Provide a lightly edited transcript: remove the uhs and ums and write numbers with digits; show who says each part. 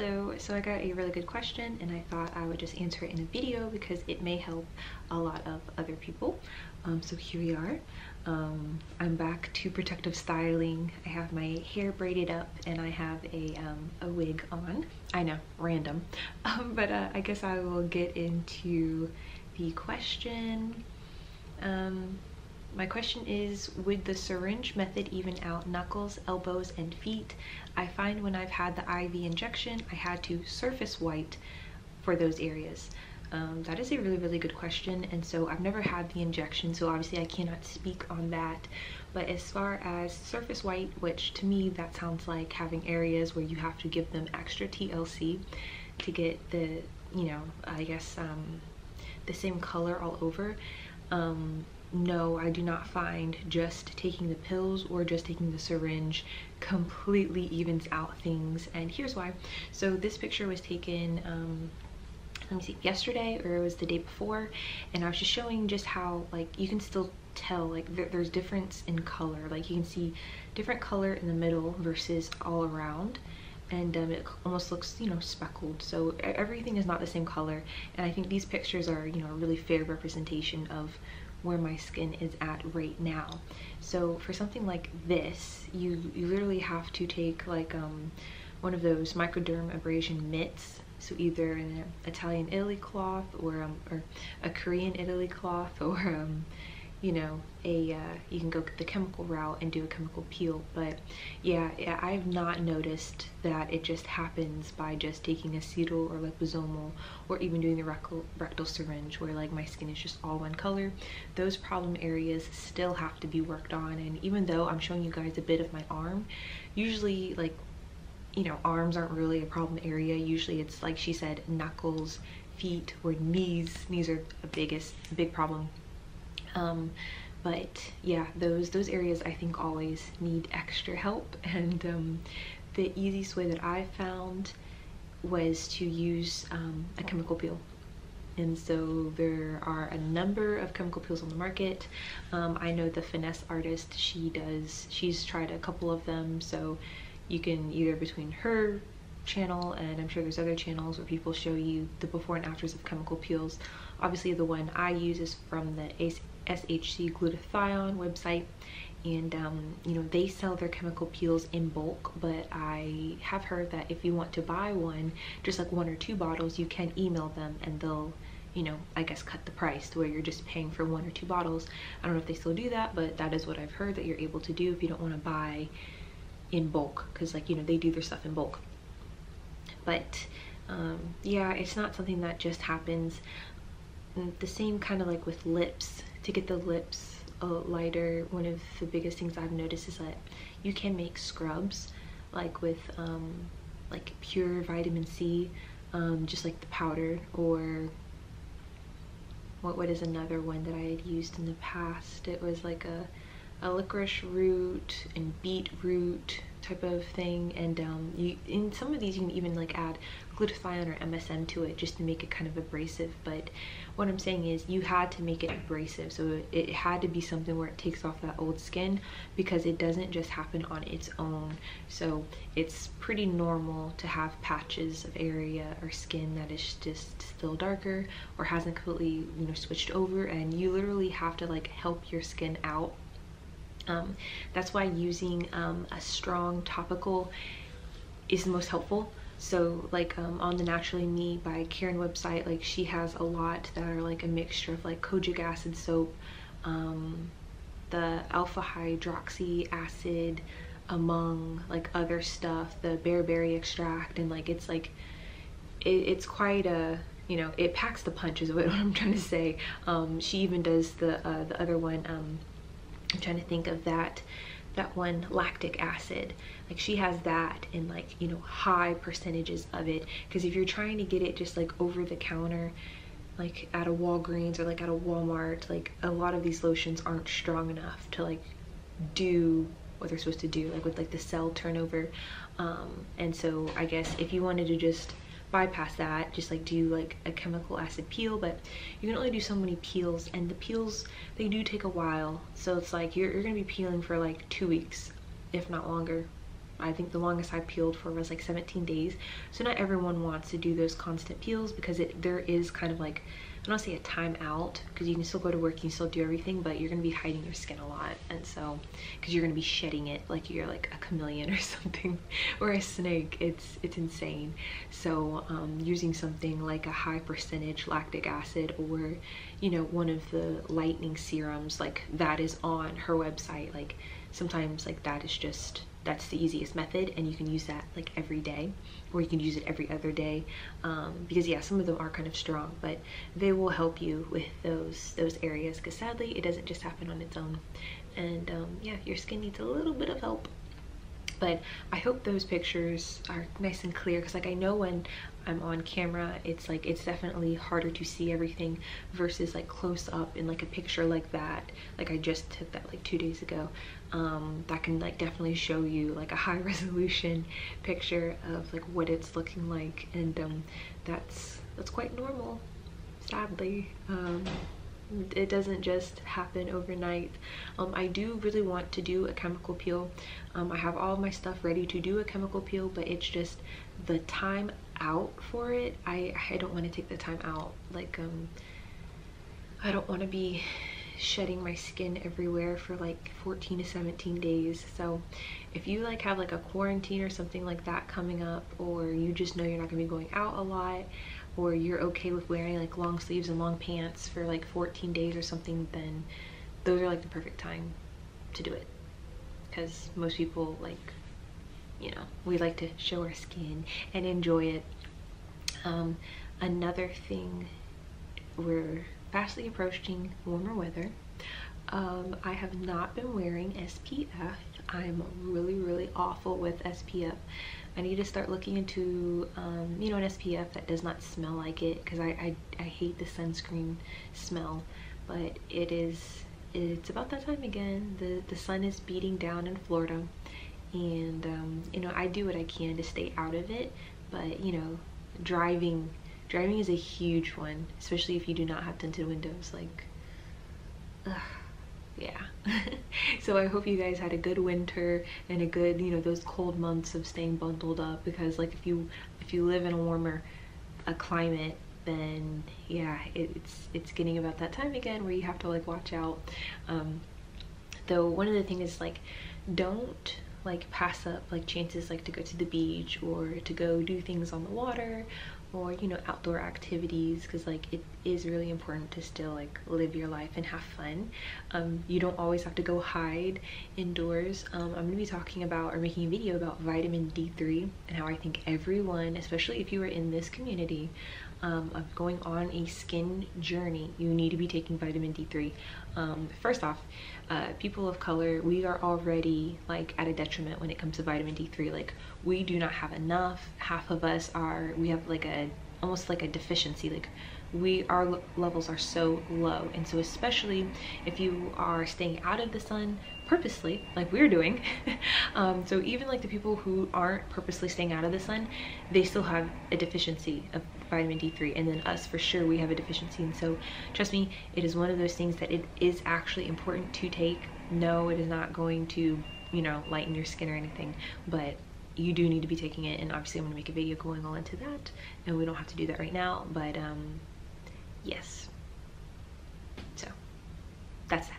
Speaker 1: Hello, so I got a really good question and I thought I would just answer it in a video because it may help a lot of other people. So here we are. I'm back to protective styling. I have my hair braided up and I have a wig on. I know, random. But I guess I will get into the question. My question is, would the syringe method even out knuckles, elbows, and feet? I find when I've had the IV injection, I had to surface white for those areas. That is a really good question, and so I've never had the injection, so obviously I cannot speak on that. But as far as surface white, which to me that sounds like having areas where you have to give them extra TLC to get the, you know, I guess the same color all over. No, I do not find just taking the pills or just taking the syringe completely evens out things, and here's why. So this picture was taken, let me see, yesterday, or it was the day before, and I was just showing just how, like, you can still tell, like, there's difference in color. Like, you can see different color in the middle versus all around, and it almost looks, you know, speckled. So everything is not the same color, and I think these pictures are, you know, a really fair representation of where my skin is at right now. So for something like this, you literally have to take like one of those microderm abrasion mitts, so either an Italian Italy cloth or a Korean Italy cloth, or you know, you can go the chemical route and do a chemical peel. But yeah, I have not noticed that it just happens by just taking acetyl or liposomal, or even doing the rectal syringe, where like my skin is just all one color. Those problem areas still have to be worked on, and even though I'm showing you guys a bit of my arm, usually, like, you know, arms aren't really a problem area. Usually it's, like she said, knuckles, feet, or knees. Knees are a big problem. But yeah, those areas I think always need extra help, and the easiest way that I found was to use a chemical peel. And so there are a number of chemical peels on the market. I know the Finesse artist, she's tried a couple of them, so you can either, between her channel, and I'm sure there's other channels where people show you the before and afters of chemical peels. Obviously the one I use is from the SHC glutathione website, and you know, they sell their chemical peels in bulk, but I have heard that if you want to buy one, just like 1 or 2 bottles, you can email them and they'll, you know, I guess cut the price to where you're just paying for 1 or 2 bottles. I don't know if they still do that, but that is what I've heard that you're able to do if you don't want to buy in bulk, because, like, you know, they do their stuff in bulk. But yeah, it's not something that just happens. The same kind of like with lips. To get the lips lighter, one of the biggest things I've noticed is that you can make scrubs, like with like pure vitamin C, just like the powder, or what is another one that I had used in the past? It was like a licorice root and beetroot type of thing, and in some of these you can even like add glutathione or MSM to it just to make it kind of abrasive. But what I'm saying is, you had to make it abrasive, so it had to be something where it takes off that old skin, because it doesn't just happen on its own. So it's pretty normal to have patches of area or skin that is just still darker or hasn't completely, you know, switched over, and you literally have to like help your skin out. That's why using a strong topical is the most helpful. So like on the Naturally Me by Karen website, like she has a lot that are like a mixture of like kojic acid soap, the alpha hydroxy acid, among like other stuff, the bearberry extract, and like it's like it's quite a, you know, it packs the punch is what I'm trying to say. She even does the other one, I'm trying to think of that one, lactic acid. Like she has that in, like, you know, high percentages of it, because if you're trying to get it just like over the counter, like at a Walgreens or like at a Walmart, like a lot of these lotions aren't strong enough to like do what they're supposed to do, like with like the cell turnover. And so I guess if you wanted to just bypass that, just like do like a chemical acid peel, but you can only do so many peels, and the peels, they do take a while. So it's like you're gonna be peeling for like 2 weeks, if not longer. I think the longest I peeled for was like 17 days. So not everyone wants to do those constant peels because there is kind of like, I don't want to say a time out, because you can still go to work, you can still do everything, but you're going to be hiding your skin a lot. And so, because you're going to be shedding it like you're like a chameleon or something, or a snake. It's insane. So using something like a high percentage lactic acid, or you know, one of the lightening serums like that is on her website, like sometimes like that is just, that's the easiest method, and you can use that like every day, or you can use it every other day, because yeah, some of them are kind of strong, but they will help you with those areas, because sadly it doesn't just happen on its own. And yeah, your skin needs a little bit of help. But I hope those pictures are nice and clear, because like I know when I'm on camera it's like it's definitely harder to see everything versus like close up in like a picture like that, like I just took that like 2 days ago. That can like definitely show you like a high resolution picture of like what it's looking like, and that's quite normal, sadly. It doesn't just happen overnight. I do really want to do a chemical peel. I have all of my stuff ready to do a chemical peel, but it's just the time out for it. I don't want to take the time out. Like I don't want to be shedding my skin everywhere for like 14 to 17 days. So if you like have like a quarantine or something like that coming up, or you just know you're not gonna be going out a lot, or you're okay with wearing like long sleeves and long pants for like 14 days or something, then those are like the perfect time to do it. Because most people, like, you know, we like to show our skin and enjoy it. Another thing, we're fastly approaching warmer weather. I have not been wearing SPF. I'm really awful with SPF. I need to start looking into you know, an SPF that does not smell like it, because I hate the sunscreen smell. But it's about that time again. The sun is beating down in Florida, and you know, I do what I can to stay out of it, but you know, driving is a huge one, especially if you do not have tinted windows. Like, yeah. So I hope you guys had a good winter and a good, you know, those cold months of staying bundled up, because like if you live in a warmer climate, then yeah, it's getting about that time again where you have to like watch out. Though one of the things is like, don't like pass up like chances like to go to the beach or to go do things on the water, or you know, outdoor activities, because like it is really important to still like live your life and have fun. You don't always have to go hide indoors. I'm gonna be talking about, or making a video about, vitamin D3 and how I think everyone, especially if you are in this community of going on a skin journey, you need to be taking vitamin D3. First off, people of color, we are already like at a detriment when it comes to vitamin D3. Like, we do not have enough. Half of us we have like almost like a deficiency. Like, our levels are so low, and so especially if you are staying out of the sun purposely, like we're doing. So even like the people who aren't purposely staying out of the sun, they still have a deficiency of vitamin D3, and then us, for sure, we have a deficiency. And so trust me, it is one of those things that it is actually important to take. No, it is not going to, you know, lighten your skin or anything, but you do need to be taking it. And obviously I'm going to make a video going all into that, and we don't have to do that right now, but yes, so that's that.